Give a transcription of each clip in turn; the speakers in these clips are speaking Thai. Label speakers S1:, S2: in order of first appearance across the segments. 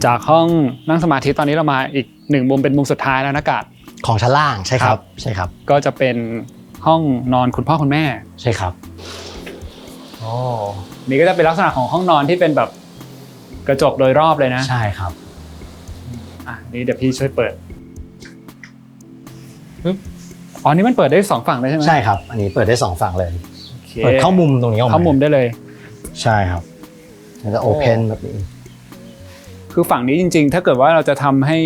S1: จากห้องนั่งสมาธิตอนนี้เรามาอีก1มุมเป็นมุมสุดท้ายแล้วนะกาด
S2: ของชั้นล่างใช่ครับใช่ครับ
S1: ก็จะเป็นห้องนอนคุณพ่อคุณแม่
S2: ใช่ครับ
S1: โอ้นี่ก็จะเป็นลักษณะของห้องนอนที่เป็นแบบกระจกโดยรอบเลยนะ
S2: ใช่ครับ
S1: นี่เดี๋ยวพี่ช่วยเปิดอ๋อนี่มันเปิดได้2ฝั่งเลยใช่ไหม
S2: ใช่ครับอันนี้เปิดได้2ฝั่งเลยเปิดเข้ามุมตรงนี้ออกมา
S1: เข้ามุมได้เลย
S2: ใช่ครับแล้วก็โอเพนแบบนี้
S1: คือฝั่งนี้จริงๆถ้าเกิดว่าเราจะทำให้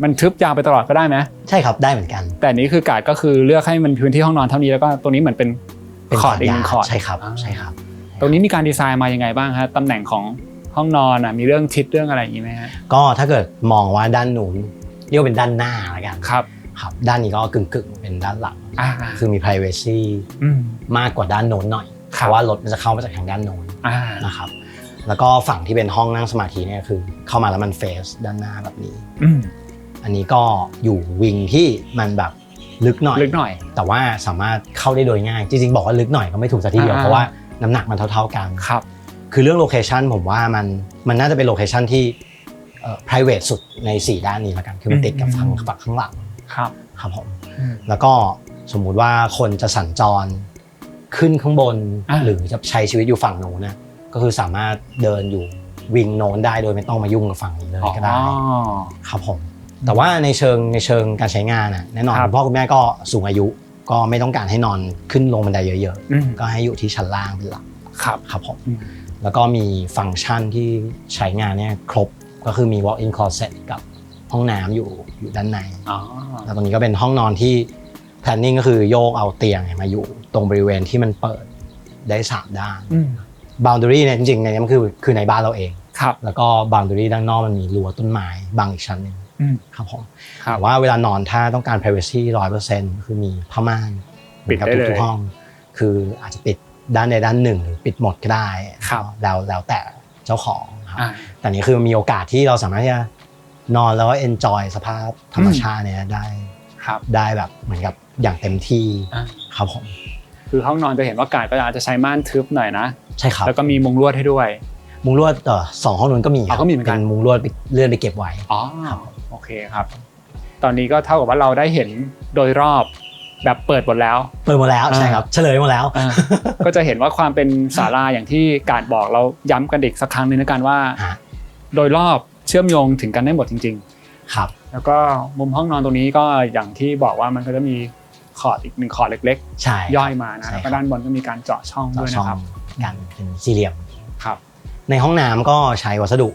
S1: มันทึบยาวไปตลอดก็ได้ไหม
S2: ใช่ครับได้เหมือนกัน
S1: แต่นี้คือกาดก็คือเลือกให้มันพื้นที่ห้องนอนเท่านี้แล้วก็ตรงนี้เหมือนเป็นคอร์ดอีก1คอร์ด
S2: ใช่ครับใช่ครับ
S1: ตรงนี้มีการดีไซน์มายังไงบ้างฮะตำแหน่งของห้องนอนมีเรื่องทิศเรื่องอะไรอย่างนี้ไหมฮะ
S2: ก็ถ้าเกิดมองว่าด้านนู้นเรียกว่าเป็นด้านหน้าละกัน
S1: ครับ
S2: ครับด้านนี้ก็กึ่งเป็นด้านหลังคือมี privacy มากกว่าด้านโน้นหน่อยเพราะว่ารถมันจะเข้ามาจากทางด้านโน้นนะครับแล้วก็ฝั่งที่เป็นห้องนั่งสมาธิเนี่ยคือเข้ามาแล้วมันเฟซด้านหน้าแบบนี้อันนี้ก็อยู่วิงที่มันแบบลึกหน่อยแต่ว่าสามารถเข้าได้โดยง่ายจริงๆบอกว่าลึกหน่อยก็ไม่ถูกสักทีเดียวเพราะว่าน้ำหนักมันเท่าๆกัน
S1: ครับ
S2: คือเรื่องโลเคชันผมว่ามันน่าจะเป็นโลเคชันที่private สุดใน4ด้านนี้แล้วกันคือมันติดกับฝั่งข้างหลังครับผมแล้วก็สมมุติว่าคนจะสัญจรขึ้นข้างบนหรือจะใช้ชีวิตอยู่ฝั่งโน้นนะก็คือสามารถเดินอยู่วิงโน้นได้โดยไม่ต้องมายุ่งกับฝั่งนี้เลยก็ได้ครับผมแต่ว่าในเชิงการใช้งานแน่นอนคุณพ่อคุณแม่ก็สูงอายุก็ไม่ต้องการให้นอนขึ้นลงบันไดเยอะๆก็ให้อยู่ที่ชั้นล่างเป็นหลักครับผมแล้วก็มีฟังก์ชันที่ใช้งานเนี่ยครบก็คือมี walk-in closet กับห้องน้ำอยู่ด้านในแล้วตรงนี้ก็เป็นห้องนอนที่ planning ก็คือโยกเอาเตียงมาอยู่ตรงบริเวณที่มันเปิดได้3ด้าน boundary เนี่ยจริงๆในนี้มันคือในบ้านเราเองแล้วก็ boundary ด้านนอกมันมีรั้วต้นไม้บังอีกชั้นนึงครับผมแต่ว่าเวลานอนถ้าต้องการ privacy 100% คือมีผ้าม่านปิดกับทุกห้องคืออาจจะปิดด้านใดด้านหนึ่งหรือปิดหมดก็ได้แล้วแต่เจ้าของครับแต่นี้คือมีโอกาสที่เราสามารถที่จะนอนแล้วก็ enjoy สภาพธรรมชาติเนี่ยได้แบบเหมือนกับอย่างเต็มที่ครับผม
S1: คือห้องนอนจะเห็นว่ากาดก็อาจจะใช้ม่านทึบหน่อยนะ
S2: ใช่ครับ
S1: แล้วก็มีมุงลวดให้ด้วย
S2: มุงลวด2ห้องนู้นก็มีเหมือนกันมุงลวดเลื่อนไปเก็บไว้
S1: โอเคครับตอนนี้ก็เท่ากับว่าเราได้เห็นโดยรอบแบบเปิดหมดแล้ว
S2: ใช่ครับเฉลยหมดแล้ว
S1: ก็จะเห็นว่าความเป็นศาลาอย่างที่กาดบอกเราย้ำกันอีกสักครั้งนึงนะกันว่าโดยรอบเชื่อมโยงถึงกันได้หมดจริง
S2: ๆครับ
S1: แล้วก็มุมห้องนอนตรงนี้ก็อย่างที่บอกว่ามันก็จะมีคอร์ดอีก1คอร์ดเล็กๆย่อยมานะแล้วก็ด้านบนก็มีการเจาะช่องด้วยนะครับ
S2: กันเป็นสี่เหลี่ยม
S1: ครับ
S2: ในห้องน้ำก็ใช้วัสดุ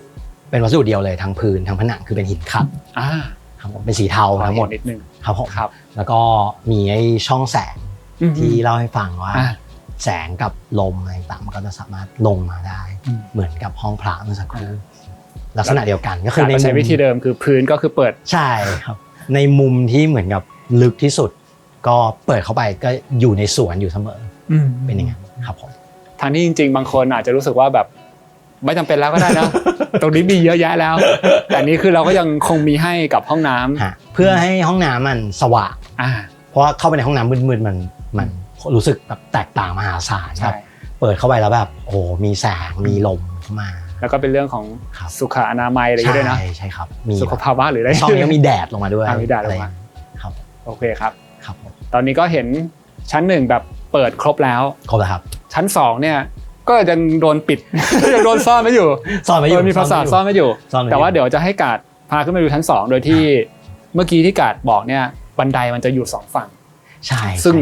S2: เป็นวัสดุเดียวเลยทั้งพื้นทั้งผนังคือเป็นหินขัดครับผมเป็นสีเทาทั้งหมด
S1: นิดนึง
S2: ครับผมแล้วก็มีไอ้ช่องแสงที่เล่าให้ฟังว่าแสงกับลมอะไรต่างๆมันก็จะสามารถลงมาได้เหมือนกับห้องพระเมื่อสักครู่ลักษณะเดียวกันก็คือใน
S1: ใช้วิธีเดิมคือพื้นก็คือเปิด
S2: ใช่ครับในมุมที่เหมือนกับลึกที่สุดก็เปิดเข้าไปก็อยู่ในสวนอยู่เสมอเป็นอย่างนั้นครับผม
S1: ทางนี้จริงๆบางคนอาจจะรู้สึกว่าแบบไม่จำเป็นแล้วก็ได้นะ ตรงนี้มีเยอะแยะแล้วแต่นี่คือเราก็ยังคงมีให้กับห้องน้
S2: ำเพื่อให้ห้องน้ำมันสว่างเพราะว่าเข้าไปในห้องน้ำมืดๆมันรู้สึกแบบแตกต่างมหาศาลครับเปิดเข้าไปแล้วแบบโอ้มีแสงมีลมเข้ามา
S1: แล้วก็เป็นเรื่องของสุขอนามัยอะไรด้วยนะ
S2: ใช่ครับมี
S1: สุขภาวะหรืออะไร
S2: ช่องนี้ก็มีแดดลงมาด้วย
S1: มีแดดลงมา
S2: ครับ
S1: โอเคครับตอนนี้ก็เห็นชั้น1แบบเปิดครบแล้ว
S2: ครับ
S1: ชั้น2เนี่ยก็ยังโดนปิดยังโดนซ่อนไว้อยู่มีภาษาซ่อนไว้อยู่แต่ว่าเดี๋ยวจะให้กาดพาขึ้นมาดูชั้น2โดยที่เมื่อกี้ที่กาดบอกเนี่ยบันไดมันจะอยู่2ฝั่ง
S2: ใช่
S1: ซึ่ง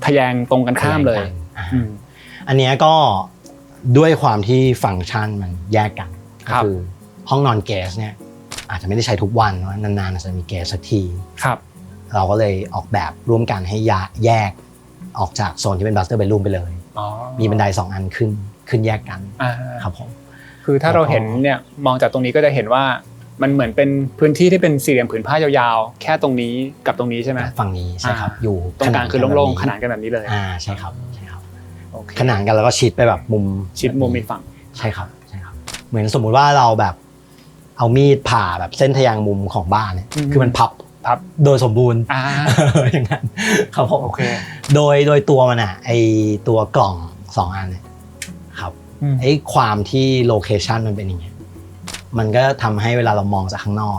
S1: ทะแยงตรงกันข้ามเลย
S2: อันนี้ก็ด้วยความที่ฟังก์ชันมันแยกกันก็คือห้องนอนแกสเนี่ยอาจจะไม่ได้ใช้ทุกวันว่านานๆอาจจะมีแกสสักทีเราก็เลยออกแบบร่วมกันให้แยกออกจากโซนที่เป็น Master Bedroom ไปเลยมีบันได2อันขึ้นแยกกันครับผม
S1: คือถ้าเราเห็นเนี่ยมองจากตรงนี้ก็จะเห็นว่ามันเหมือนเป็นพื้นที่ที่เป็นสี่เหลี่ยมผืนผ้ายาวๆแค่ตรงนี้กับตรงนี้ใช่ไหม
S2: ฝั่งนี้ใช่ครับอยู่
S1: ตรงกลางคือโล่งๆขนานกันแบบนี้เลย
S2: ใช่ครับขนานกันแล้วก็ชิดไปแบบมุม
S1: อีกฝั่ง
S2: ใช่ครับเหมือนสมมุติว่าเราแบบเอามีดผ่าแบบเส้นทะแยงมุมของบ้านเนี่ยคือมันพับโดยสมบูรณ์อย่างนั้นครับผม
S1: โอเค
S2: โดยตัวมันไอตัวกล่อง2อันเนี่ยครับไอความที่โลเคชันมันเป็นอย่างเงี้ย มันก็ทำให้เวลาเรามองจากข้างนอก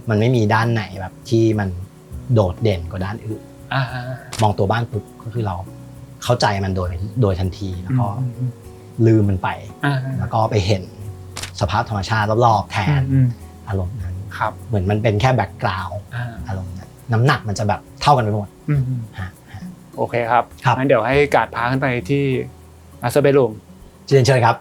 S2: มันไม่มีด้านไหนแบบที่มันโดดเด่นกว่าด้านอื่นมองตัวบ้านปุ๊บก็คือเราเข้าใจมันโดยทันทีแล้วก็ลืมมันไปแล้วก็ไปเห็นสภาพธรรมชาติรอบๆแทนอารมณ์นั้นเหมือนมันเป็นแค่แบ็กกราวด์อารมณ์นั้นน้ำหนักมันจะแบบเท่ากันไปหมด
S1: โอเคครับงั้นเดี๋ยวให้การ์ดพาขึ้นไปที่มาสเตอร์เบดรูม
S2: เชิญครับ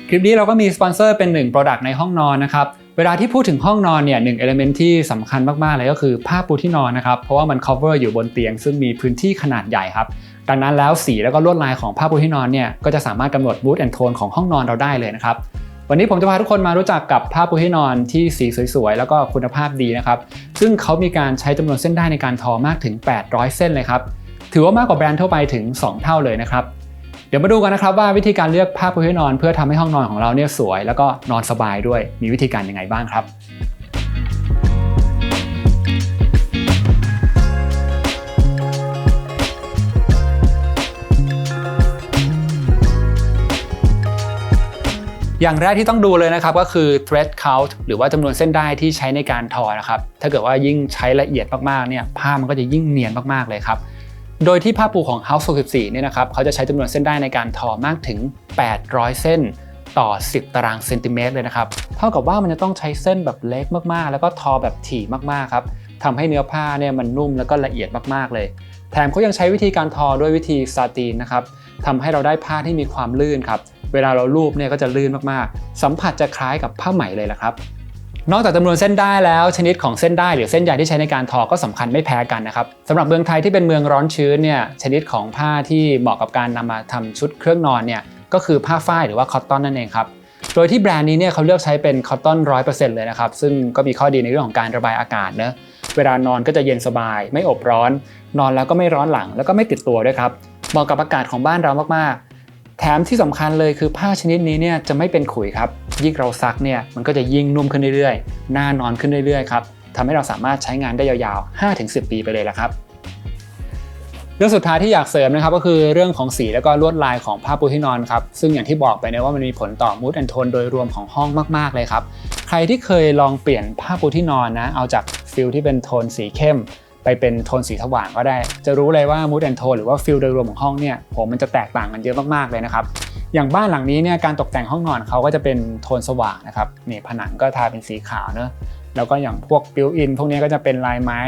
S1: คลิปนี้เราก็มีสปอนเซอร์เป็น1 Product ในห้องนอนนะครับเวลาที่พูดถึงห้องนอนเนี่ย1 Element ที่สำคัญมากๆเลยก็คือผ้าปูที่นอนนะครับเพราะว่ามัน cover อยู่บนเตียงซึ่งมีพื้นที่ขนาดใหญ่ครับดังนั้นแล้วสีแล้วก็ลวดลายของผ้าปูที่นอนเนี่ยก็จะสามารถกำหนด mood and tone ของห้องนอนเราได้เลยนะครับวันนี้ผมจะพาทุกคนมารู้จักกับผ้าปูที่นอนที่สีสวยๆแล้วก็คุณภาพดีนะครับซึ่งเขามีการใช้จำนวนเส้นได้ในการทอมากถึง800เส้นเลยครับถือว่ามากกว่าแบรนด์ทั่วไปถึง2เท่าเลยนะครับเดี๋ยวมาดูกันนะครับว่าวิธีการเลือกผ้าปูที่นอนเพื่อทำให้ห้องนอนของเราเนี่ยสวยแล้วก็นอนสบายด้วยมีวิธีการยังไงบ้างครับอย่างแรกที่ต้องดูเลยนะครับก็คือ thread count หรือว่าจำนวนเส้นได้ที่ใช้ในการทอนะครับถ้าเกิดว่ายิ่งใช้ละเอียดมากๆเนี่ยผ้ามันก็จะยิ่งเนียนมากๆเลยครับโดยที่ผ้าปูของ House 64เนี่ยนะครับเขาจะใช้จำนวนเส้นได้ในการทอมากถึง800เส้นต่อ10ตารางเซนติเมตรเลยนะครับเท่ากับว่ามันจะต้องใช้เส้นแบบเล็กมากๆแล้วก็ทอแบบถี่มากๆครับทำให้เนื้อผ้าเนี่ยมันนุ่มแล้วก็ละเอียดมากๆเลยแถมเขายังใช้วิธีการทอด้วยวิธีซาตีนนะครับทำให้เราได้ผ้าที่มีความลื่นครับเวลาเราลูบเนี่ยก็จะลื่นมากๆสัมผัสจะคล้ายกับผ้าไหมเลยละครับนอกจากจำนวนเส้นได้แล้วชนิดของเส้นได้หรือเส้นใยที่ใช้ในการทอก็สำคัญไม่แพ้กันนะครับสำหรับเมืองไทยที่เป็นเมืองร้อนชื้นเนี่ยชนิดของผ้าที่เหมาะกับการนำมาทำชุดเครื่องนอนเนี่ยก็คือผ้าฝ้ายหรือว่าคอตตอนนั่นเองครับโดยที่แบรนด์นี้เนี่ยเขาเลือกใช้เป็นคอตตอน 100% เลยนะครับซึ่งก็มีข้อดีในเรื่องของการระบายอากาศนะเวลานอนก็จะเย็นสบายไม่อบร้อนนอนแล้วก็ไม่ร้อนหลังแล้วก็ไม่ติดตัวด้วยครับเหมาะกับอากาศของบ้านเรามากๆแถมที่สำคัญเลยคือผ้าชนิดนี้เนี่ยจะไม่เป็นขุยครับยิ่งเราซักเนี่ยมันก็จะยิ่งนุ่มขึ้นเรื่อยๆน่านอนขึ้นเรื่อยๆครับทำให้เราสามารถใช้งานได้ยาวๆ 5-10 ปีไปเลยละครับเรื่องสุดท้ายที่อยากเสริมนะครับก็คือเรื่องของสีแล้วก็ลวดลายของผ้าปูที่นอนครับซึ่งอย่างที่บอกไปนะว่ามันมีผลต่อ mood and tone โดยรวมของห้องมากๆเลยครับใครที่เคยลองเปลี่ยนผ้าปูที่นอนนะเอาจากฟิลที่เป็นโทนสีเข้มไปเป็นโทนสีสว่างก็ได้จะรู้เลยว่า mood and tone หรือว่าฟิลโดยรวมของห้องเนี่ยมันจะแตกต่างกันเยอะมากๆเลยนะครับอย่างบ้านหลังนี้เนี่ยการตกแต่งห้องนอนเขาก็จะเป็นโทนสว่างนะครับนี่ผนังก็ทาเป็นสีขาวเนอะแล้วก็อย่างพวกบิวอินพวกนี้ก็จะเป็นลายไม้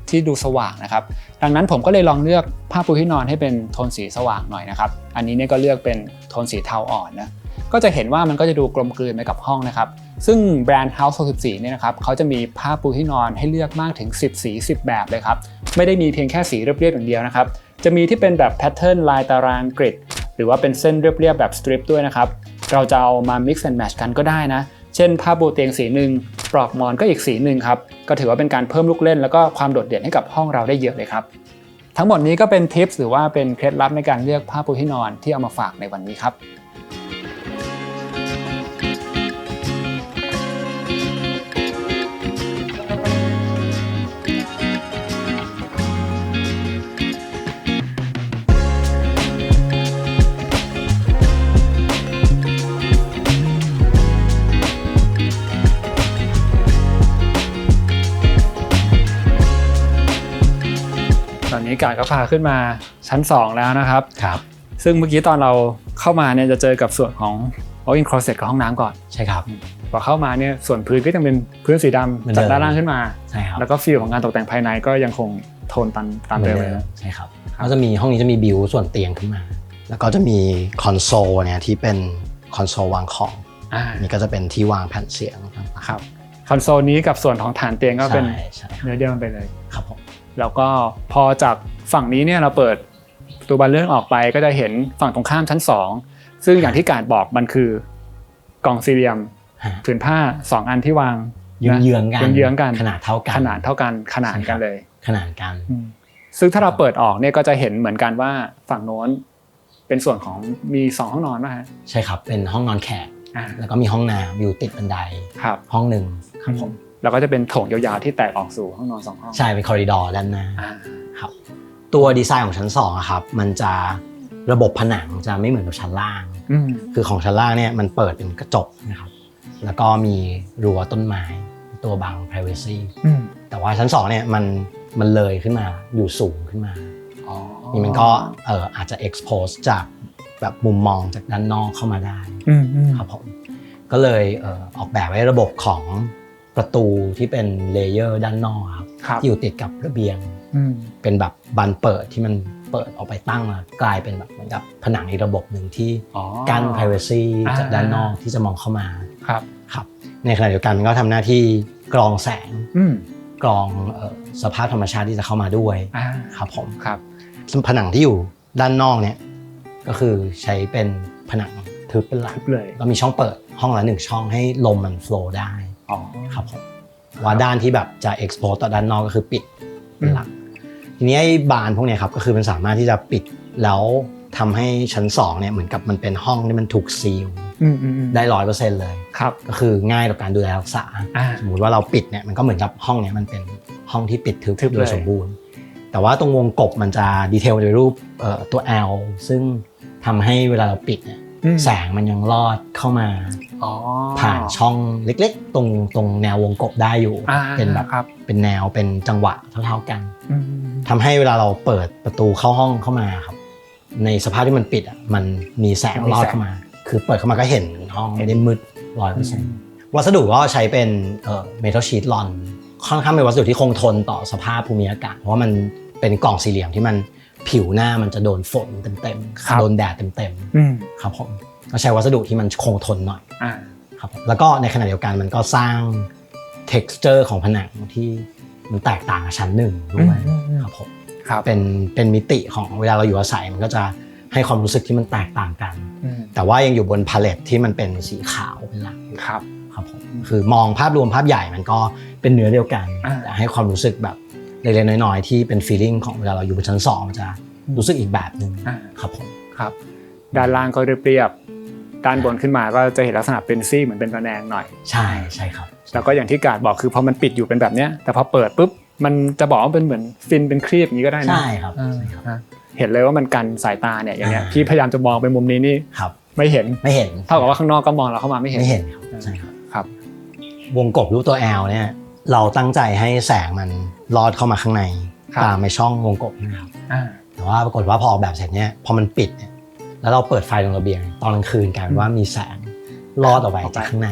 S1: ที่ดูสว่างนะครับดังนั้นผมก็เลยลองเลือกผ้าปูที่นอนให้เป็นโทนสีสว่างหน่อยนะครับอันนี้เนี่ยก็เลือกเป็นโทนสีเทาอ่อนนะก็จะเห็นว่ามันก็จะดูกลมกลืนไปกับห้องนะครับซึ่งแบรนด์ House 64เนี่ยนะครับเขาจะมีผ้าปูที่นอนให้เลือกมากถึง10สี10แบบเลยครับไม่ได้มีเพียงแค่สีเรียบๆอย่างเดียวนะครับจะมีที่เป็นแบบแพทเทิร์นลายตารางกริดหรือว่าเป็นเส้นเรียบๆแบบสตริปด้วยนะครับเราจะเอามา mix and match กันก็ได้นะเช่นผ้าปูเตียงสีหนึ่งปลอกหมอนก็อีกสีหนึ่งครับก็ถือว่าเป็นการเพิ่มลูกเล่นแล้วก็ความโดดเด่นให้กับห้องเราได้เยอะเลยครับทั้งหมดนี้ก็เป็นทิปหรือว่าเป็นเคล็ดลับในการเลือกผ้าปูที่นอนที่เอามาฝากในวันนี้ครับ ตอนนี้การก็พาขึ้นมาชั้น2แล้วนะครับ
S2: ครับ
S1: ซึ่งเมื่อกี้ตอนเราเข้ามาเนี่ยจะเจอกับส่วนของ walk-in closet กับห้องน้ำก่อน
S2: ใช่ครับ
S1: พอเข้ามาเนี่ยส่วนพื้นก็ยังเป็นพื้นสีดำจากด้านล่างขึ้นมา
S2: ใช่ครับ
S1: แล้วก็ฟีลของการตกแต่งภายในก็ยังคงโทนตามเดิมเลย
S2: ใช่ครับก็จะมีห้องนี้จะมีบิวส่วนเตียงขึ้นมาแล้วก็จะมีคอนโซลเนี่ยที่เป็นคอนโซลวางของนี่ก็จะเป็นที่วางแผ่นเสียง
S1: ครับคอนโซลนี้กับส่วนของฐานเตียงก็เป็นเนื้อเดียวกันไปเลย
S2: ครับผม
S1: แล้วก็พอจากฝั่งนี้เนี่ยเราเปิดประตูบานเลื่อนออกไปก็จะเห็นฝั่งตรงข้ามชั้น2ซึ่งอย่างที่การบอกมันคือกล่องสี่เหลี่ยมผืนผ้า2อันที่วาง
S2: เยื้องๆกันขนาดเท่ากัน
S1: ขนาดกันเลย
S2: ขนาดกัน
S1: ซึ่งถ้าเราเปิดออกเนี่ยก็จะเห็นเหมือนกันว่าฝั่งโน้นเป็นส่วนของมี2ห้องนอนป่ะฮะ
S2: ใช่ครับเป็นห้องนอนแขกแล้วก็มีห้องน้ำอยู่ติดบันไดห้องนึงครับผม
S1: แล้วก็จะเป็นโถงยาวๆที่แตกออกสู่ห้องนอน2ห้อง
S2: ใช่เป็นคอริดอร์ด้านหน้าครับตัวดีไซน์ของชั้น2ครับมันจะ ระบบผนังจะไม่เหมือนกับชั้นล่างคือของชั้นล่างเนี่ยมันเปิดเป็นกระจกนะครับแล้วก็มีรั้วต้นไม้ตัวบัง privacy แต่ว่าชั้น2เนี่ยมันเลยขึ้นมาอยู่สูงขึ้นมานี่มันก็อาจจะ expose จากแบบมุมมองจากด้านนอกเข้ามาได้ครับผมก็เลยออกแบบไว้ระบบของประตูที่เป็นเลเยอร์ด้านนอกครับที่อยู่ติดกับระเบียงเป็นแบบบานเปิดที่มันเปิดออกไปตั้งมากลายเป็นแบบเหมือนกับผนังอีกระบบหนึ่งที่กั้น privacy จากด้านนอกที่จะมองเข้ามาครับในขณะเดียวกันมันก็ทำหน้าที่กรองแสงกรองสภาพธรรมชาติที่จะเข้ามาด้วยครับผมผนังที่อยู่ด้านนอกเนี่ยก็คือใช้เป็นผนังทึบเป็นหลักเลยก็มีช่องเปิดห้องละ1ช่องให้ลมมัน flow ได้ครับผมว่าด้านที่แบบจะ expose ต่อด้านนอกก็คือปิดเป็นหลักทีนี้ไอ้บานพวกนี้ครับก็คือมันสามารถที่จะปิดแล้วทำให้ชั้น2เนี่ยเหมือนกับมันเป็นห้องที่มันถูกซีลได้ 100% เลยก็คือง่ายต่อการดูแลรักษาสมมติว่าเราปิดเนี่ยมันก็เหมือนกับห้องเนี่ยมันเป็นห้องที่ปิดทึบโดยสมบูรณ์แต่ว่าตรงวงกบมันจะดีเทลโดยรูปตัว L ซึ่งทำให้เวลาเราปิดเนี่ยแสงมันยังลอดเข้ามาผ่านช่องเล็กๆตรงแนววงกบได้อยู่เป็นแบบเป็นแนวเป็นจังหวะเท่าๆกันทำให้เวลาเราเปิดประตูเข้าห้องเข้ามาครับในสภาพที่มันปิดมันมีแสงลอดเข้ามาคือเปิดเข้ามาก็เห็นห้องไม่ได้มืด 100% วัสดุก็ใช้เป็นเมทัลชีทลอนค่อนข้างเป็นวัสดุที่คงทนต่อสภาพภูมิอากาศเพราะว่ามันเป็นกล่องสี่เหลี่ยมที่มันผิวหน้ามันจะโดนฝนเต็มๆโดนแดดเต็มๆครับผมก็ใช้วัสดุที่มันคงทนหน่อยครับแล้วก็ในขณะเดียวกันมันก็สร้าง texture ของผนังที่มันแตกต่างกับชั้น1ด้วยครับผมเป็นมิติของเวลาเราอยู่อาศัยมันก็จะให้ความรู้สึกที่มันแตกต่างกันแต่ว่ายังอยู่บนพาเลตที่มันเป็นสีขาวเป็นหลักครับผมคือมองภาพรวมภาพใหญ่มันก็เป็นเนื้อเดียวกันแต่ให้ความรู้สึกแบบเล็กๆน้อยๆที่เป็น feeling ของเวลาเราอยู่บนชั้น2มันจะรู้สึกอีกแบบนึงครับผม
S1: ครับด้านล่างก็เรียบๆด้านบนขึ้นมาก็จะเห็นลักษณะเป็นซี่เหมือนเป็นระแนงหน่อย
S2: ใช่ครับ
S1: แล้วก็อย่างที่การบอกคือพอมันปิดอยู่เป็นแบบเนี้ยแต่พอเปิดปุ๊บมันจะบอกว่าเป็นเหมือนฟินเป็นครีบอย่างนี้ก็ได้นะ
S2: ใช่ครับ
S1: เห็นเลยว่ามันกันสายตาเนี่ยอย่างเงี้ยพี่พยายามจะมองไปมุมนี้นี่ไม่เห็นเท่ากับว่าข้างนอกก็มองเราเข้ามาไม่เห็น
S2: ใช่ครับวงกบรูปตัว L เนี่ยเราตั้งใจให้แสงมันลอดเข้ามาข้างในตามในช่องวงกบนะครับแต่ว่าปรากฏว่าพอออกแบบเสร็จเนี่ยพอมันปิดเนี่ยแล้วเราเปิดไฟตรงระเบียงตอนกลางคืนกลายเป็นว่ามีแสงลอดออกไปจากข้างใน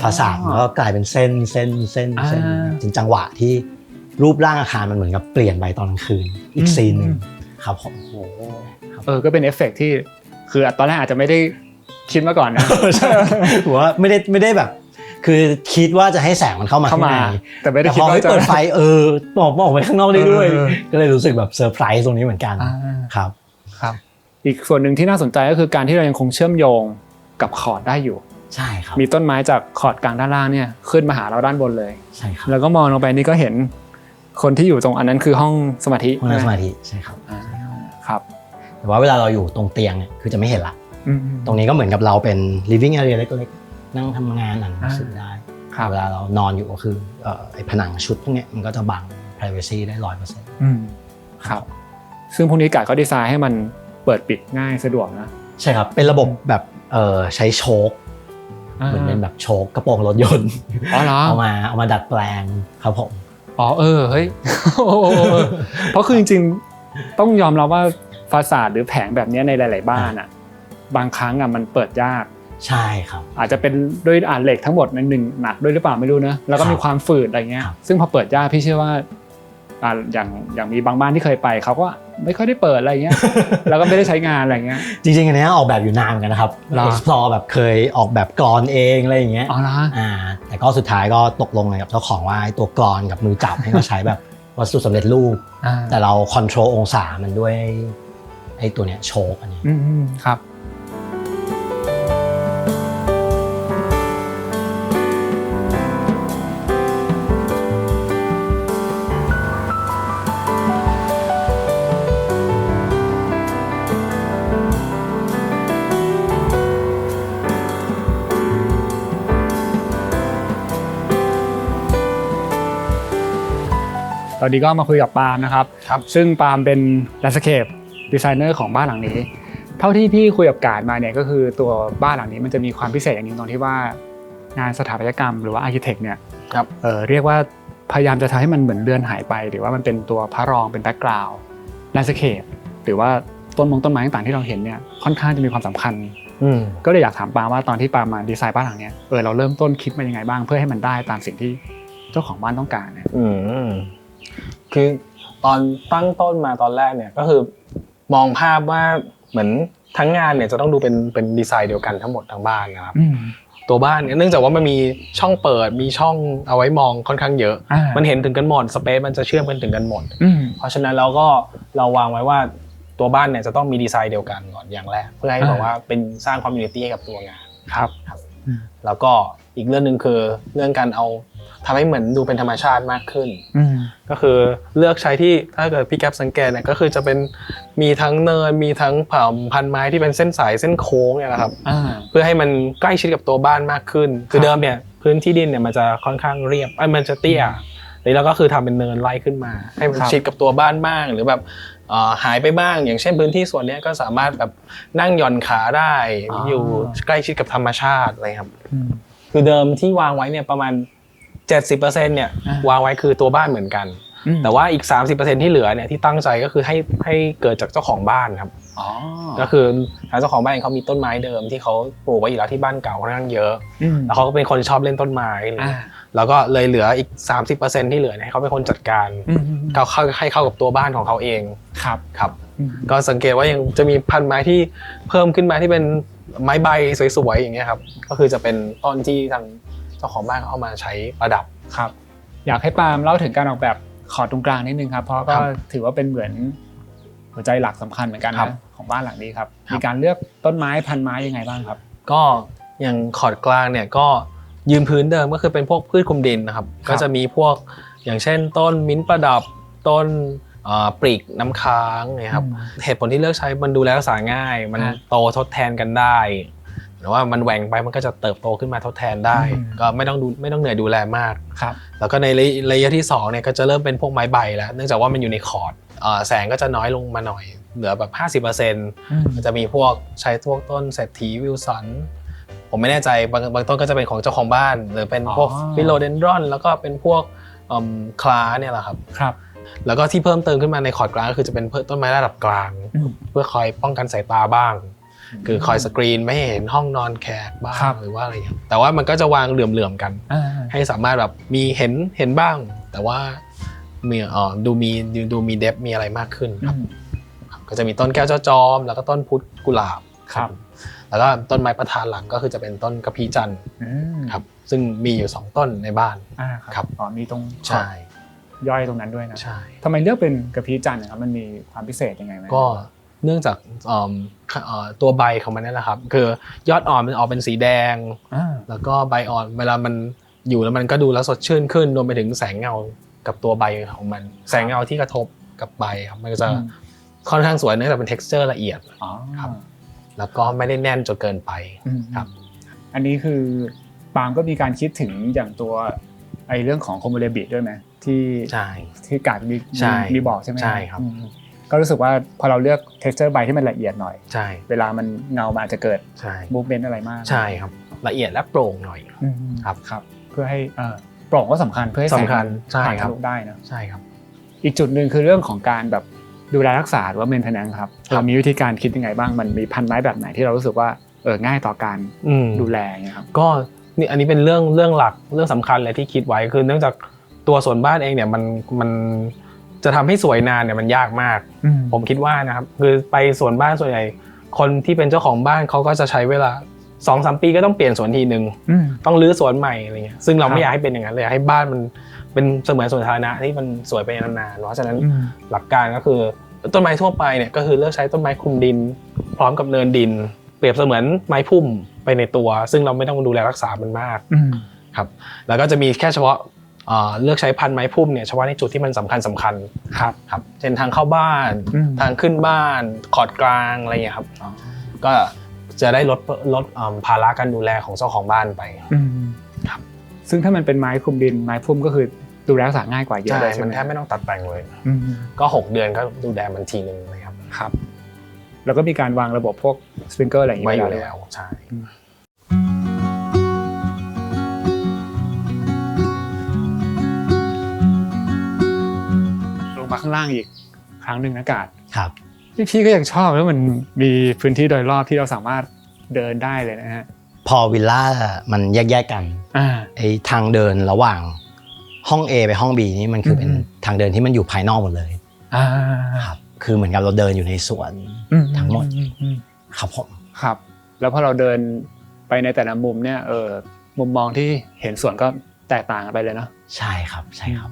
S2: ฟาซาดมันก็กลายเป็นเส้นจนจังหวะที่รูปร่างอาคารมันเหมือนกับเปลี่ยนไปตอนกลางคืนอีกซีนนึงครับผม
S1: ก็เป็นเอฟเฟกต์ที่คือตอนแรกอาจจะไม่ได้คิดมาก่อนนะ
S2: ถือว่าไม่ได้แบบคือคิดว่าจะให้แสงมันเข้ามาข้างใน
S1: แต่ไม่ได้คิด
S2: ว่าจะเปิดไฟออกไปข้างนอกได้ด้วยก็เลยรู้สึกแบบเซอร์ไพรส์ตรงนี้เหมือนกันครับ
S1: อีกส่วนหนึ่งที่น่าสนใจก็คือการที่เรายังคงเชื่อมโยงกับคอร์ดได้อยู่
S2: ใช่ครับ
S1: มีต้นไม้จากคอร์ดกลางด้านล่างเนี่ยขึ้นมาหาเราด้านบนเลย
S2: ใช่ครับ
S1: แล้วก็มองลงไปนี่ก็เห็นคนที่อยู่ตรงอันนั้นคือห้องสมาธิ
S2: สมาธิใช่ครับ
S1: ครับ
S2: แต่ว่าเวลาเราอยู่ตรงเตียงเนี่ยคือจะไม่เห็นละตรงนี้ก็เหมือนกับเราเป็น living area เล็กๆนั่งทำงานอ่านหนังสือได้เวลาเรานอนอยู่ก็คือไอ้ผนังชุดพวกนี้มันก็จะบัง privacy ได้ 100%
S1: ครับซึ่งพวกนี้กาดก็ดีไซน์ให้มันเปิดปิดง่ายสะดวกนะ
S2: ใช่ครับเป็นระบบแบบใช้โชคเหมือนเป็นแบบโชคกระโปรงรถยนต์เอามาดัดแปลงครับผม
S1: เฮ้ยเพราะคือจริงๆต้องยอมรับว่าฟาซาดหรือแผงแบบนี้ในหลายๆบ้านอ่ะบางครั้งอ่ะมันเปิดยาก
S2: ใช่ครับ
S1: อาจจะเป็นด้วยเหล็กทั้งหมดในหนึ่งหนักด้วยหรือเปล่าไม่รู้นะแล้วก็มีความฝืดอะไรเงี้ยซึ่งพอเปิดยากพี่เชื่อว่าอย่างมีบางบ้านที่เคยไปเขาก็ไม่ค่อยได้เปิดอะไรเงี้ยแล้วก็ไม่ได้ใช้งานอะไรเงี้ย
S2: จริงๆอันนี้ออกแบบอยู่นานเหมือนกันนะครับ Explore แบบเคยออกแบบกลอนเองอะไรอย่างเงี้ยแต่ก็สุดท้ายก็ตกลงกับเจ้าของว่าตัวกลอนกับมือจับให้เขาใช้แบบวัสดุสำเร็จรูปแต่เราคอนโทรลองศามันด้วยไอ้ตัวเนี้ยโชคอันนี้
S1: ครับตอนนี้ก็มาคุยกับปาล์มนะครับซึ่งปาล์มเป็น landscape designer ของบ้านหลังนี้ เท่าที่พี่คุยกับการมาเนี่ยก็คือตัวบ้านหลังนี้มันจะมีความพิเศษอย่างนึงตรงที่ว่างานสถาปัตยกรรมหรือว่าอาร์คิเทคเนี่ย
S3: ครับ
S1: เรียกว่าพยายามจะทำให้มันเหมือนเลือนหายไปหรือว่ามันเป็นตัวพระรองเป็นแบ็คกราวด์แลนด์สเคปหรือว่าต้นไม้ต่างๆที่เราเห็นเนี่ยค่อนข้างจะมีความสำคัญก็เลยอยากถามปาว่าตอนที่ปามาดีไซน์บ้านหลังเนี้ยเราเริ่มต้นคิดมายังไงบ้างเพื่อให้มันได้ตามสิ่งที่เจ้าของบ้านต้องการเนี่ย
S3: คือตอนตั้งต้นมาตอนแรกเนี่ยก็คือมองภาพว่าเหมือนทั้งงานเนี่ยจะต้องดูเป็นดีไซน์เดียวกันทั้งหมดทั้งบ้านนะครับตัวบ้านเนี่ยเนื่องจากว่ามันมีช่องเปิดมีช่องเอาไว้มองค่อนข้างเยอะมันเห็นถึงกันหมดสเปซมันจะเชื่อมกันถึงกันหมดเพราะฉะนั้นเราวางไว้ว่าตัวบ้านเนี่ยจะต้องมีดีไซน์เดียวกันก่อนอย่างแรกเพื่อให้บอกว่าเป็นสร้างความยูนิตี้ให้กับตัวงาน
S1: ครับ
S3: แล้วก็อีกเรื่องนึงคือเรื่องการเอาทำให้เหมือนดูเป็นธรรมชาติมากขึ้นก็คือเลือกใช้ที่ถ้าเกิดพี่แก๊ปสังเกตเนี่ยก็คือจะเป็นมีทั้งเนินมีทั้งพันไม้ที่เป็นเส้นสายเส้นโค้งเนี่ยนะครับเพื่อให้มันใกล้ชิดกับตัวบ้านมากขึ้นคือเดิมเนี่ยพื้นที่ดินเนี่ยมันจะค่อนข้างเรียบมันจะเตี้ยแล้วก็คือทำเป็นเนินไล่ขึ้นมาให้มันชิดกับตัวบ้านบ้างหรือแบบหายไปบ้างอย่างเช่นพื้นที่ส่วนนี้ก็สามารถแบบนั่งหย่อนขาได้อยู่ใกล้ชิดกับธรรมชาติอะไรครับคือเดิมที่วางไว้เนี่ยประมาณ 70% เนี่ยวางไว้คือตัวบ้านเหมือนกันแต่ว่าอีก 30% ที่เหลือเนี่ยที่ตั้งใจก็คือให้เกิดจากเจ้าของบ้านครับก็คือทางเจ้าของบ้านเขามีต้นไม้เดิมที่เขาปลูกไว้อยู่แล้วที่บ้านเก่าค่อนข้างเยอะแล้วเขาก็เป็นคนชอบเล่นต้นไม้แล้วก็เลยเหลืออีก 30% ที่เหลือเนี่ยให้เขาเป็นคนจัดการให้เข้ากับตัวบ้านของเขาเองครับก็สังเกตว่ายังจะมีพันไม้ที่เพิ่มขึ้นมาที่เป็นไม้ใบสวยๆอย่างเงี้ยครับก็คือจะเป็นต้นที่ทางเจ้าของบ้านเขาเอามาใช้ประดับ
S1: ครับอยากให้ปาล์มเล่าถึงการออกแบบขอดตรงกลางนิดนึงครับเพราะก็ถือว่าเป็นเหมือนหัวใจหลักสำคัญเหมือนกันนะของบ้านหลังนี้ครับมีการเลือกต้นไม้พันไม้ยังไงบ้างครับ
S3: ก็อย่างขอดกลางเนี่ยก็ยืมพื้นเดิมก็คือเป็นพวกพืชคลุมดินนะครับก็จะมีพวกอย่างเช่นต้นมิ้นประดับต้นปลีกน้ำค้างเนี่ยครับเหตุผลที่เลือกใช้มันดูแลรักษาง่ายมันโตทดแทนกันได้หรือว่ามันแหว่งไปมันก็จะเติบโตขึ้นมาทดแทนได้ก็ไม่ต้องเหนื่อยดูแลมากแล้วก็ในระยะที่2เนี่ยก็จะเริ่มเป็นพวกไม้ใบแล้วเนื่องจากว่ามันอยู่ในคอร์ดแสงก็จะน้อยลงมาหน่อยเหลือแบบ 50% มันจะมีพวกใช้พวกต้นเศรษฐีวิลสันผมไม่แน่ใจบางต้นก็จะเป็นของเจ้าของบ้านหรือเป็นพวกฟิโลเดนดรอนแล้วก็เป็นพวกคลาเนี่ยแหละครับแล้วก็ที่เพิ่มเติมขึ้นมาในคอร์ดกลางก็คือจะเป็นต้นไม้ระดับกลางเพื่อคอยป้องกันสายตาบ้างคือคอยสกรีนไม่ให้เห็นห้องนอนแขกบ้างหรือว่าอะไรอย่างแต่ว่ามันก็จะวางเหลื่อมๆกันให้สามารถแบบมีเห็นบ้างแต่ว่ามีดูมีเดฟมีอะไรมากขึ้นครับก็จะมีต้นแก้วเจ้าจอมแล้วก็ต้นพุทธกุหลาบครับแล้วก็ต้นไม้ประธานหลังก็คือจะเป็นต้นกระพี้จันทร์ครับซึ่งมีอยู่2ต้นในบ้าน
S1: ครับมีตรงใช่ย่อยตรงนั้นด้วยนะใช่ทำไมเลือกเป็นกระพี้จันทร์ครับมันมีความพิเศษยังไงไหม
S3: ก็เนื่องจากตัวใบของมันนั่นแหละครับคือยอดอ่อนมันออกเป็นสีแดงแล้วก็ใบอ่อนเวลามันอยู่แล้วมันก็ดูแล้วสดชื่นขึ้นรวมไปถึงแสงเงากับตัวใบของมันแสงเงาที่กระทบกับใบครับมันก็จะค่อนข้างสวยเนื่องจากเป็น texture ละเอียดครับแล้วก็ไม่ได้แน่นจนเกินไปครับ
S1: อันนี้คือปาล์มก็มีการคิดถึงอย่างตัวเรื่องของโคโมเรบิด้วยไหมที่กาดมีบอกใช่ไหม
S3: ใช่ครับ
S1: ก็รู้สึกว่าพอเราเลือก texture ใบที่มันละเอียดหน่อยเวลามันเงามันอาจจะเกิด movement อะไรมาก
S3: ใช่ครับละเอียดและโปร่งหน่อย
S1: ครับเพื่อให้โปร่งก็สำคัญเพื่อให้แสงผ่านทะลุได้นะ
S3: ใช่ครับ
S1: อีกจุดหนึ่งคือเรื่องของการแบบดูแลรักษาหรือว่า maintenance ครับเรามีวิธีการคิดยังไงบ้างมันมีพันไม้แบบไหนที่เรารู้สึกว่าง่ายต่อการดูแลเงี้ยครับ
S3: ก็นี่อันนี้เป็นเรื่องหลักเรื่องสำคัญเลยที่คิดไว้คือเนื่องจากตัวสวนบ้านเองเนี่ยมันจะทำให้สวยนานเนี่ยมันยากมากผมคิดว่านะครับคือไปสวนบ้านส่วนใหญ่คนที่เป็นเจ้าของบ้านเขาก็จะใช้เวลา 2-3 ปีก็ต้องเปลี่ยนสวนทีนึงต้องรื้อสวนใหม่อะไรเงี้ยซึ่งเราไม่อยากให้เป็นอย่างนั้นเลยให้บ้านมันเป็นเสมือนสวนสาธารณะที่มันสวยไปนานๆเพราะฉะนั้นหลักการก็คือต้นไม้ทั่วไปเนี่ยก็คือเลือกใช้ต้นไม้คลุมดินพร้อมกับเนินดินเปรียบเสมือนไม้พุ่มไปในตัวซึ่งเราไม่ต้องดูแลรักษามันมากครับแล้วก็จะมีแค่เฉพาะเลือกใช้พันไม้พุ่มเนี่ยเฉพาะในจุดที่มันสำคัญครับเช่นทางเข้าบ้านทางขึ้นบ้านขอดกลางอะไรอย่างเงี้ยครับก็จะได้ลดภาระการดูแลของเจ้าของบ้านไป
S1: ครับซึ่งถ้ามันเป็นไม้คลุมดินไม้พุ่มก็คือดูแลรักษาง่ายกว่าเยอะเลย
S3: มันแทบไม่ต้องตัดแต่งเลยก็6 เดือนก็ดูแลมันทีนึงนะครับ
S1: ครับ แล้วก็มีการวางระบบพวกสปริงเกอร์อะไรอย่างเงี้
S3: ไว้
S1: ย
S3: อยู่
S1: เลย
S3: แล้วใช่
S1: ลงมาข้างล่างอีกครั้งหนึ่งอากาศ
S2: ครับ
S1: พี่ก็ยังชอบแล้วมันมีพื้นที่โดยรอบที่เราสามารถเดินได้เลยนะฮะ
S2: พอวิลล่ามันแยกกันไอ้ทางเดินระหว่างห้อง A ไปห้อง B นี่มันคือเป็นทางเดินที่มันอยู่ภายนอกหมดเลยครับคือเหมือนกับเราเดินอยู่ในสวนทั้งหมดครับผม
S1: ครับแล้วพอเราเดินไปในแต่ละมุมเนี่ยมุมมองที่เห็นสวนก็แตกต่างกันไปเลยเนาะ
S2: ใช่ครับใช่ครับ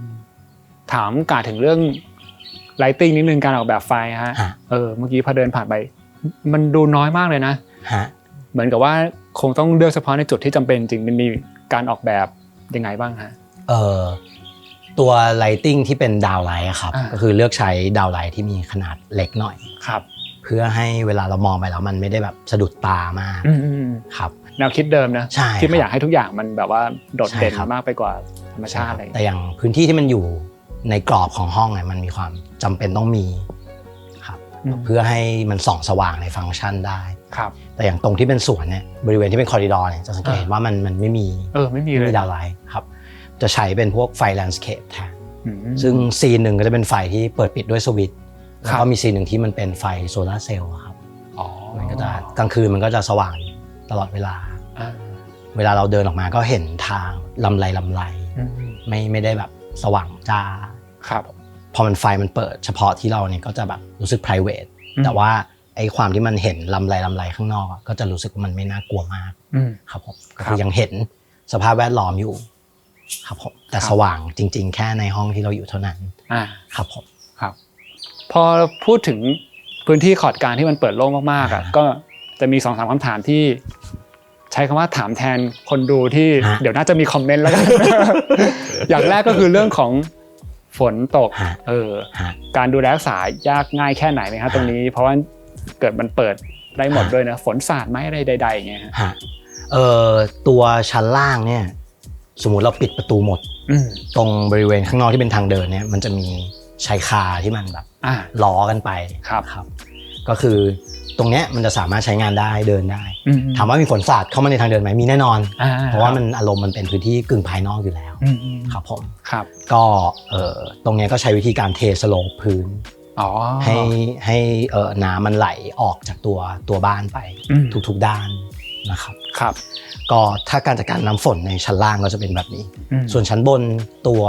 S1: ถามกาดถึงเรื่องไลติ้งนิดนึงการออกแบบไฟฮะเมื่อกี้พอเดินผ่านไปมันดูน้อยมากเลยนะเหมือนกับว่าคงต้องเลือกเฉพาะในจุดที่จำเป็นจริงมันมีการออกแบบยังไงบ้างฮะ
S2: ตัวไลติ้งที่เป็นดาวไลท์ครับก็คือเลือกใช้ดาวไลท์ที่มีขนาดเล็กหน่อย
S1: ครับ
S2: เพื่อให้เวลาเรามองไปแล้วมันไม่ได้แบบสะดุดตามากครับ
S1: แนวคิดเดิมนะที่ไม่อยากให้ทุกอย่างมันแบบว่าโดดเด่นมากไปกว่าธรรมชาติอะไร
S2: แต่อย่างพื้นที่ที่มันอยู่ในกรอบของห้องเนี่ยมันมีความจำเป็นต้องมีครับเพื่อให้มันส่องสว่างในฟังก์ชันได้
S1: ครับ
S2: แต่อย่างตรงที่เป็นสวนเนี่ยบริเวณที่เป็นคอริดอร์เนี่ยจะสังเกตว่ามันไม่มี
S1: เลย
S2: ดาวไลท์ครับจะใช้เป็นพวกไฟแลนด์สเคปแทนซึ่งซีนหนึ่งก็จะเป็นไฟที่เปิดปิดด้วยสวิตช์แล้วก็มีซีนหนึ่งที่มันเป็นไฟโซลาร์เซลล์ครับมันก็จะกลางคืนมันก็จะสว่างตลอดเวลาเวลาเราเดินออกมาก็เห็นทางลำไรไม่ได้แบบสว่างจ้า
S1: ครับ
S2: พอมันไฟมันเปิดเฉพาะที่เราเนี่ยก็จะแบบรู้สึก private แต่ว่าไอ้ความที่มันเห็นลำไรข้างนอกก็จะรู้สึกว่ามันไม่น่ากลัวมากครับผมก็คือยังเห็นสภาพแวดล้อมอยู่ครับผมแต่สว่างจริงๆแค่ในห้องที่เราอยู่เท่านั้นครับผม
S1: ครับพอพูดถึงพื้นที่ขอดกลางที่มันเปิดโล่งมากๆก็จะมี 2-3 คำถามที่ใช้คำว่าถามแทนคนดูที่เดี๋ยวน่าจะมีคอมเมนต์แล้วกัน อย่างแรกก็คือเรื่องของฝนตกการดูแลรักษายากง่ายแค่ไหนไหมครับตรงนี้เพราะว่าเกิดมันเปิดได้หมดด้วยนะฝนสาดไหมอะไรใดๆอย่างเงี้ย
S2: ตัวชั้นล่างเนี่ยสมมุติเราปิดประตูหมดตรงบริเวณข้างนอกที่เป็นทางเดินเนี่ยมันจะมีชายคาที่มันแบบล้อกันไปครับก็คือตรงเนี้ยมันจะสามารถใช้งานได้เดินได้ถามว่ามีฝนสาดเข้ามาในทางเดินไหมมีแน่นอนเพราะว่ามันอารมณ์มันเป็นพื้นที่กึ่งภายนอกอยู่แล้วครับผมก็ตรงเนี้ยก็ใช้วิธีการเทสโลปพื้นให้น้ำมันไหลออกจากตัวบ้านไปทุกๆด้านนะครับก็ถ้าการจัดการน้ำฝนในชั้นล่างก็จะเป็นแบบนี้ส่วนชั้นบนตัว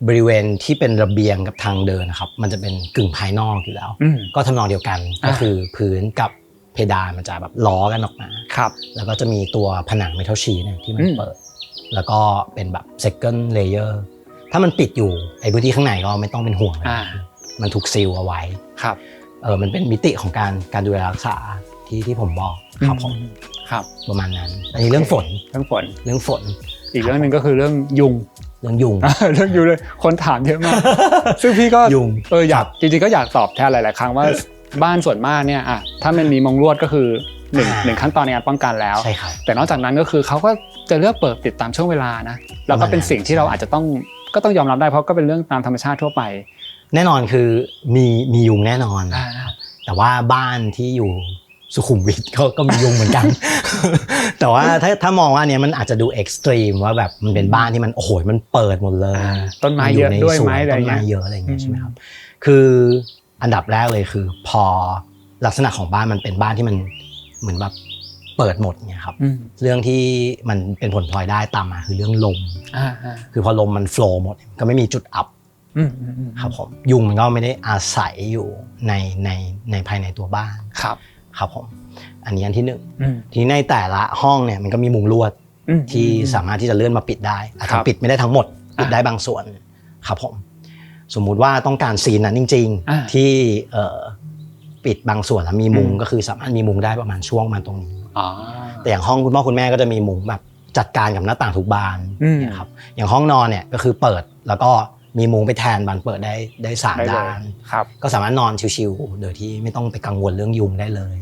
S2: บริเวณที่เป็นระเบียงกับทางเดินนะครับมันจะเป็นกึ่งภายนอกอยู่แล้วก็ทำนองเดียวกันก็คือพื้นกับเพดานมันจะแบบล้อกันออกมาแล้วก็จะมีตัวผนังเมทัลชีทที่มันเปิดแล้วก็เป็นแบบ second layer ถ้ามันปิดอยู่ไอ้พื้นที่ข้างในก็ไม่ต้องเป็นห่วงมันถูกซีลเอาไว้มันเป็นมิติของการดูแลรักษาที่ผมบอกครับผมประมาณนั้นอันนี้เรื่องฝน
S1: อีกเรื่องนึงก็คือเรื่องยุง
S2: เรื่องยุง
S1: เลยคนถามเยอะมากซึ่งพี่ก็อยากจริงๆก็อยากตอบแทนหลายๆครั้งว่าบ้านส่วนมากเนี่ยถ้ามันมีมุงลวดก็คือหนึ่งขั้นตอนในการป้องกันแล้วแต่นอกจากนั้นก็คือเขาก็จะเลือกเปิดปิดตามช่วงเวลานะแล้วก็เป็นสิ่งที่เราอาจจะต้องยอมรับได้เพราะก็เป็นเรื่องตามธรรมชาติทั่วไป
S2: แน่นอนคือมียุงแน่นอนแต่ว่าบ้านที่อยู่สุขุมวิทก็มียุงเหมือนกัน แต่ว่าถ้ามองว่าเนี่ยมันอาจจะดูเอ็กซ์ตรีมว่าแบบมันเป็นบ้านที่มันโอ้โหมันเปิดหมดเลย
S1: ต้นไม้เยอะด้วยไม้อะไร
S2: ต้นไม้เยอะอะไรอย่างเงี้ยใช่ไหมครับคืออันดับแรกเลยคือพอลักษณะของบ้านมันเป็นบ้านที่มันเหมือนแบบเปิดหมดเนี่ยครับเรื่องที่มันเป็นผลพลอยได้ตามมาคือเรื่องลมคือพอลมมันโฟลว์หมดก็ไม่มีจุดอับครับผมยุงมันก็ไม่ได้อาศัยอยู่ในภายในตัวบ้านครับผมอันนี้อันที่หนึ่งทีนี้ในแต่ละห้องเนี่ยมันก็มีมุงลวดที่สามารถที่จะเลื่อนมาปิดได้อาจจะปิดไม่ได้ทั้งหมดปิดได้บางส่วนครับผมสมมุติว่าต้องการซีนนั้นจริงๆที่ปิดบางส่วนแล้วมีมุงก็คือสามารถมีมุงได้ประมาณช่วงมาตรงนี้แต่อย่างห้องคุณพ่อคุณแม่ก็จะมีมุงแบบจัดการกับหน้าต่างทุกบานนะครับอย่างห้องนอนเนี่ยก็คือเปิดแล้วก็มีมุงไปแทนบานเปิดได้3ด้านก็สามารถนอนชิวๆโดยที่ไม่ต้องไปกังวลเรื่องยุงได้เลย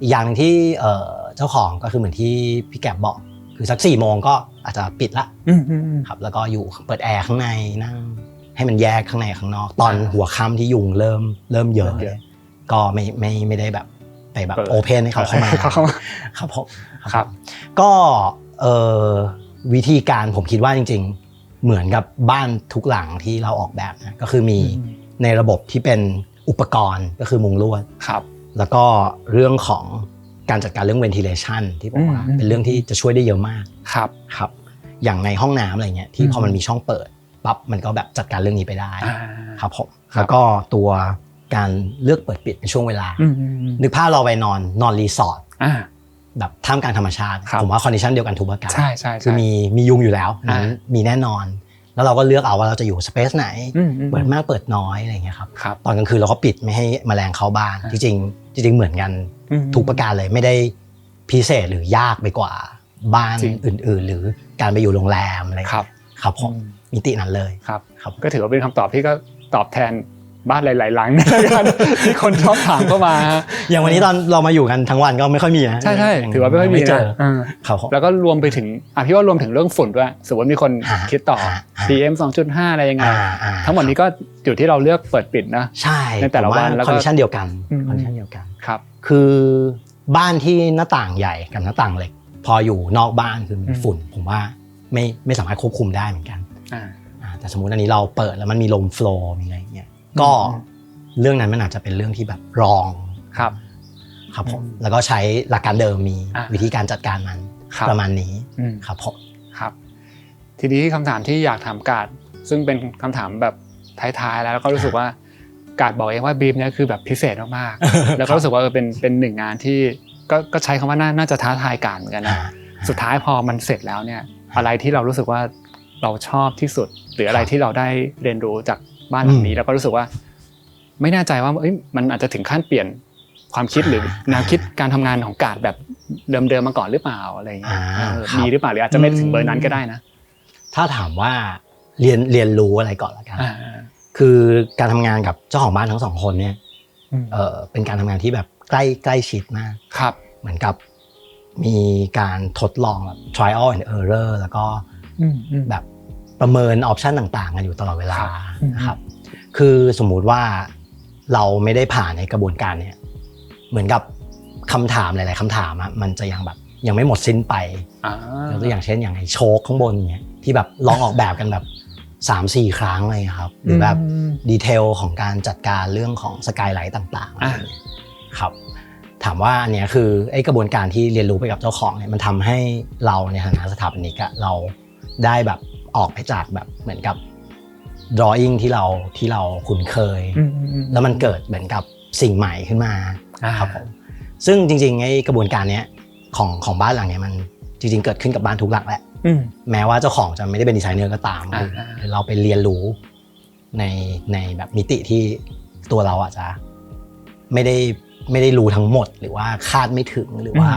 S2: อีกอย่างนึงที่เจ้าของก็คือเหมือนที่พี่แกบบอกคือสัก4 โมงก็อาจจะปิดละครับแล้วก็อยู่เปิดแอร์ข้างในนั่งให้มันแยกข้างในข้างนอกตอนหัวค่ำที่ยุงเริ่มเยอะ ก็ไม่ได้แบบไปแบบโอเพนให้เขาเข้ามาครับผม
S1: ครับ
S2: ก็วิธีการผมคิดว่าจริงๆเหมือนกับบ้านทุกหลังที่เราออกแบบนะก็คือมีในระบบที่เป็นอุปกรณ์ก็คือมุงลวด
S1: ครับ
S2: แล้วก็เรื่องของการจัดการเรื่อง ventilation ที่บอกว่าเป็นเรื่องที่จะช่วยได้เยอะมากครับอย่างในห้องน้ำอะไรเงี้ยที่พอมันมีช่องเปิดปั๊บมันก็แบบจัดการเรื่องนี้ไปได้ครับผมแล้วก็ตัวการเลือกเปิดปิดในช่วงเวลานึกภาพเราไปนอนรีสอร์ทแบบท่ามกลางธรรมชาติผมว่าคอนดิชันเดียวกันทุกประการคือมียุงอยู่แล้วนั้นมีแน่นอนแล้วเราก็เลือกเอาว่าเราจะอยู่สเปซไหนเปิดมากเปิดน้อยอะไรอย่างเงี้ยครับตอนกลางคืนเราก็ปิดไม่ให้แมลงเข้าบ้านจริงเหมือนกันทุกประการเลยไม่ได้พิเศษหรือยากไปกว่าบ้านอื่นๆหรือการไปอยู่โรงแรมอะไรครับผมมิตินั้นเลย
S1: ครับก็ถือว่าเป็นคำตอบที่ก็ตอบแทนบ้านหลายๆหลังกันที่คนชอบถามเข้ามา
S2: อย่างวันนี้ตอนเรามาอยู่กันทั้งวันก็ไม่ค่อยมีนะ
S1: ใช่ถือว่าไม่ค่อยมีนะครับแล้วก็รวมไปถึงพี่ว่ารวมถึงเรื่องฝุ่นด้วยสมมติมีคนคิดต่อ PM 2.5 อะไรยังไงทั้งหมดนี้ก็อยู่ที่เราเลือกเปิดปิดนะ
S2: ใช่
S1: ในแต่ละวัน
S2: แล้วก็คอนดิชันเดียวกัน
S1: ครับ
S2: คือบ้านที่หน้าต่างใหญ่กับหน้าต่างเล็กพออยู่นอกบ้านคือมีฝุ่นผมว่าไม่สามารถควบคุมได้เหมือนกันแต่สมมุติอันนี้เราเปิดแล้วมันมีลมโฟลว์มีอะไรอย่างเงี้ยก็เรื่องนั้นมันอาจจะเป็นเรื่องที่แบบรองครับผมแล้วก็ใช้หลักการเดิมมีวิธีการจัดการมันประมาณนี้ครับผม
S1: ครับทีนี้คำถามที่อยากถามกาดซึ่งเป็นคำถามแบบท้ายๆแล้วก็รู้สึกว่ากาดบอกเองว่าบีฟเนี่ยคือแบบพิเศษมากๆแล้วก็รู้สึกว่าเป็นหนึ่งงานที่ก็ใช้คำว่าน่าจะท้าทายกาดเหมือนกันนะสุดท้ายพอมันเสร็จแล้วเนี่ยอะไรที่เรารู้สึกว่าเราชอบที่สุดหรืออะไรที่เราได้เรียนรู้จากบ้านหลังนี้แล้วก็รู้สึกว่าไม่แน่ใจว่ามันอาจจะถึงขั้นเปลี่ยนความคิดหรือแนวคิดการทำงานของกาดแบบเดิมๆมาก่อนหรือเปล่าอะไรอย่างเงี้ยมีหรือเปล่าหรืออาจจะไม่ถึงเบอร์นั้นก็ได้นะ
S2: ถ้าถามว่าเรียนรู้อะไรก่อนละกันคือการทำงานกับเจ้าของบ้านทั้งสองคนเนี่ยเป็นการทำงานที่แบบใกล้ชิดมาก
S1: ครับ
S2: เหมือนกับมีการทดลองแบบ trial and error แล้วก็แบบประเมินออปชันต่างๆกันอยู่ตลอดเวลานะครับคือสมมุติว่าเราไม่ได้ผ่านในกระบวนการเนี่ยเหมือนกับคำถามหลายๆคำถามมันจะยังไม่หมดสิ้นไปยกตัวอย่างเช่นอย่างไอ้โชคข้างบนเนี่ยที่แบบลองออกแบบกันแบบ 3-4 ครั้งเลยครับหรือแบบดีเทลของการจัดการเรื่องของสกายไลท์ต่างๆครับถามว่าอันเนี้ยคือไอ้กระบวนการที่เรียนรู้ไปกับเจ้าของเนี่ยมันทำให้เราในฐานะสถาปนิกเราได้แบบออกไปจากแบบเหมือนกับ drawing ที่เราคุ้นเคยแล้วมันเกิดเหมือนกับสิ่งใหม่ขึ้นมาครับผมซึ่งจริงๆไอ้กระบวนการเนี้ยของบ้านหลังเนี้ยมันจริงๆเกิดขึ้นกับบ้านทุกหลังแหละแม้ว่าเจ้าของจะไม่ได้เป็นดีไซเนอร์ก็ตามเราไปเรียนรู้ในแบบมิติที่ตัวเราอาจจะไม่ได้รู้ทั้งหมดหรือว่าคาดไม่ถึงหรือว่า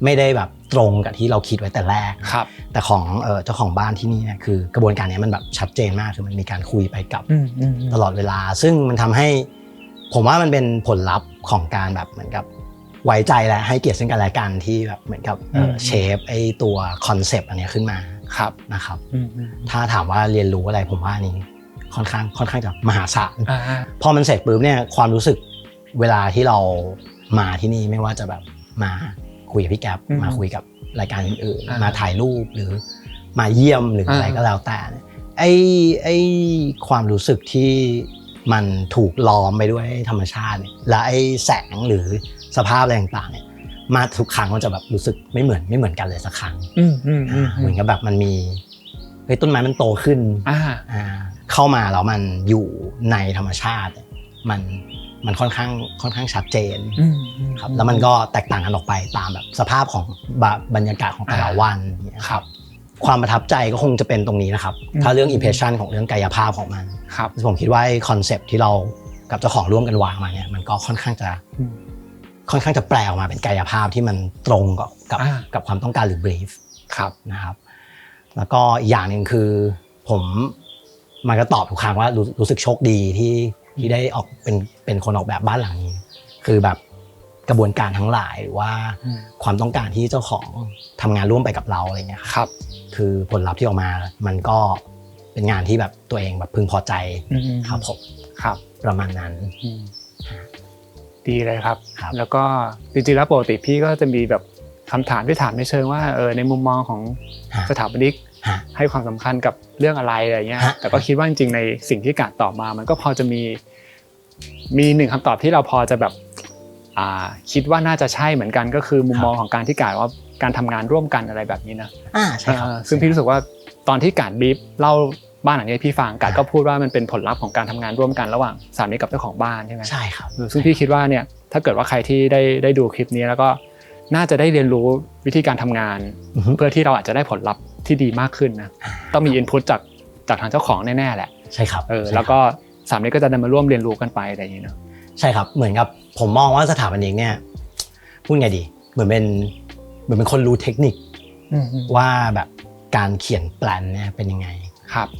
S2: ไม่ได้แบบตรงกับที่เราคิดไว้แต่แรกแต่ของเจ้าของบ้านที่นี่เนี่ยคือกระบวนการนี้มันแบบชัดเจนมากคือมันมีการคุยไปกับตลอดเวลาซึ่งมันทำให้ผมว่ามันเป็นผลลัพธ์ของการแบบเหมือนกับไว้ใจและให้เกียรติซึ่งกันและกันที่แบบเหมือนกับเชฟไอ้ตัวคอนเซปต์อันนี้ขึ้นมานะครับถ้าถามว่าเรียนรู้อะไรผมว่านี้ค่อนข้างจะมหาศาลพอมันเสร็จปุ๊บเนี่ยความรู้สึกเวลาที่เรามาที่นี่ไม่ว่าจะแบบมาคุยกับพี่แก๊ปมาคุยกับรายการอื่นๆมาถ่ายรูปหรือมาเยี่ยมหรืออะไรก็แล้วแต่ไอ้ความรู้สึกที่มันถูกล้อมไปด้วยธรรมชาติและไอ้แสงหรือสภาพอะไรต่างๆเนี่ยมาทุกครั้งมันจะแบบรู้สึกไม่เหมือนกันเลยสักครั้งเหมือนกับแบบมันมีต้นไม้มันโตขึ้นเข้ามาแล้วมันอยู่ในธรรมชาติมันค่อนข้างชัดเจนครับแล้วมันก็แตกต่างกันออกไปตามแบบสภาพของบรรยากาศของแต่ละวันครับความประทับใจก็คงจะเป็นตรงนี้นะครับถ้าเรื่อง impression ของเรื่องกายภาพของมันผมคิดว่าคอนเซปต์ที่เรากับเจ้าของร่วมกันวางมาเนี่ยมันก็ค่อนข้างจะแปลออกมาเป็นกายภาพที่มันตรงกับความต้องการหรือ brief นะครับแล้วก็อีกอย่างนึงคือมันก็ตอบทุกครั้งว่ารู้สึกโชคดีที่ได้ออกเป็นคนออกแบบบ้านหลังนี้คือแบบกระบวนการทั้งหลายหรือว่าความต้องการที่เจ้าของทำงานร่วมไปกับเราอะไรเงี้ยครับคือผลลัพธ์ที่ออกมามันก็เป็นงานที่แบบตัวเองแบบพึงพอใจครับผมครับประมาณนั้น
S1: ดีเลยครับ
S2: ครับ
S1: แล้วก็จริงๆแล้วปกติพี่ก็จะมีแบบคำถามที่ถามในเชิงว่าในมุมมองของสถาปนิกให้ความสำคัญกับเรื่องอะไรเงี้ยแต่ก็คิดว่าจริงๆในสิ่งที่การตอบมามันก็พอจะมีหนึ่งคำตอบที่เราพอจะแบบคิดว่าน่าจะใช่เหมือนกันก็คือมุมมองของการที่การว่าการทำงานร่วมกันอะไรแบบนี้นะ
S2: ใช่ครับ
S1: ซึ่งพี่รู้สึกว่าตอนที่การบีฟเล่าบ้านหลังนี้พี่ฟังการก็พูดว่ามันเป็นผลลัพธ์ของการทำงานร่วมกันระหว่างสามีกับเจ้าของบ้านใช่ไหม
S2: ใช่ครับ
S1: ซึ่งพี่คิดว่าเนี่ยถ้าเกิดว่าใครที่ได้ดูคลิปนี้แล้วก็น่าจะได้เรียนรู้วิธีการทำงานเพื่อที่เราอาจจะได้ผลลัพธ์ที่ดีมากขึ้นนะต้องมีอินพุตจากทางเจ้าของแน่ๆแหละ
S2: ใช่ครับ
S1: แล้วก็สามีก็จะได้มาร่วมเรียนรู้กันไปอะไรอย่างนี้เนาะ
S2: ใช่ครับเหมือนกับผมมองว่าสถาปนิกเนี่ยพูดไงดีเหมือนเป็นคนรู้เทคนิคว่าแบบการเขียนแปลนเนี่ยเป็นยังไง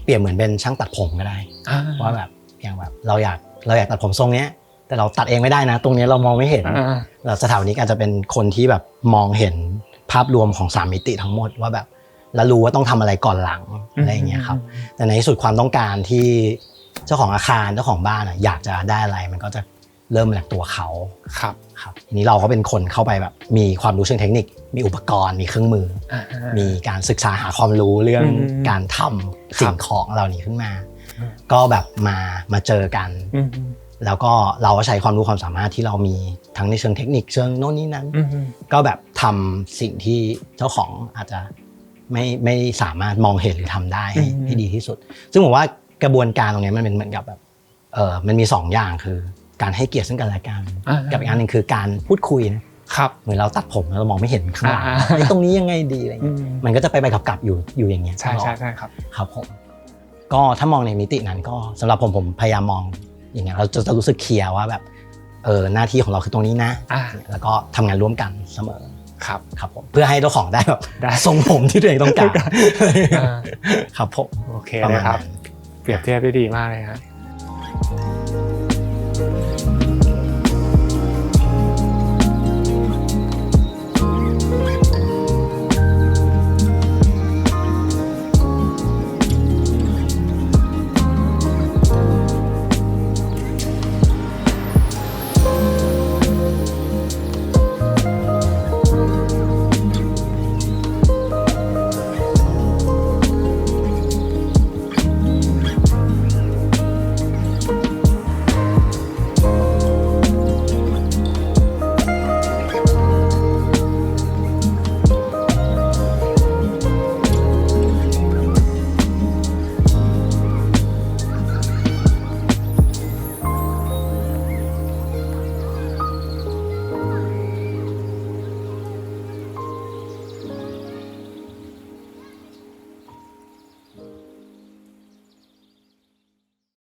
S2: เปรียบเหมือนเป็นช่างตัดผมก็ได้ว่าแบบอย่างแบบเราอยากตัดผมทรงเนี้ยแต่เราตัดเองไม่ได้นะตรงนี้เรามองไม่เห็นแล้วสถาปนิกอาจจะเป็นคนที่แบบมองเห็นภาพรวมของ3มิติทั้งหมดว่าแบบแล้วรู้ว่าต้องทำอะไรก่อนหลังอะไรอย่างเงี้ยครับแต่ในที่สุดความต้องการที่เจ้าของอาคารเจ้าของบ้านอยากจะได้อะไรมันก็จะเริ่มจากตัวเขาครับทีนี้เราก็เป็นคนเข้าไปแบบมีความรู้เชิงเทคนิคมีอุปกรณ์มีเครื่องมือมีการศึกษาหาความรู้เรื่องการทำสิ่งของเหล่านี้ขึ้นมาก็แบบมาเจอกันแล้วก็เราก็ใช้ความรู้ความสามารถที่เรามีทั้งในเชิงเทคนิคเชิงโน่นนี่นั้นก็แบบทำสิ่งที่เจ้าของอาจจะไม่สามารถมองเห็นหรือทำได้ให้ดีที่สุดซึ่งผมว่ากระบวนการตรงนี้มันเป็นเหมือนกับแบบมันมี2อย่างคือการให้เกียรติซึ่งกันและกันกับอีกอันหนึ่งคือการพูดคุยนะครับเหมือนเราตัดผมแล้วเรามองไม่เห็นข้างหลังตรงนี้ยังไงดีอะไรเงี้ยมันก็จะไปกลับอยู่อย่างเงี้ย
S1: ใช่ครับ
S2: ครับผมก็ถ้ามองในมิตินั้นก็สำหรับผมพยายามมองอย่างเงี้ยเราจะรู้สึกเคลียร์ว่าแบบหน้าที่ของเราคือตรงนี้นะแล้วก็ทำงานร่วมกันเสมอครับผมเพื่อให้เจ้าของได้แบบทรงผมที่ตัวเองต้องการครับผม
S1: โอเคเลยครับเปรียบเทียบได้ดีมากเลยครับ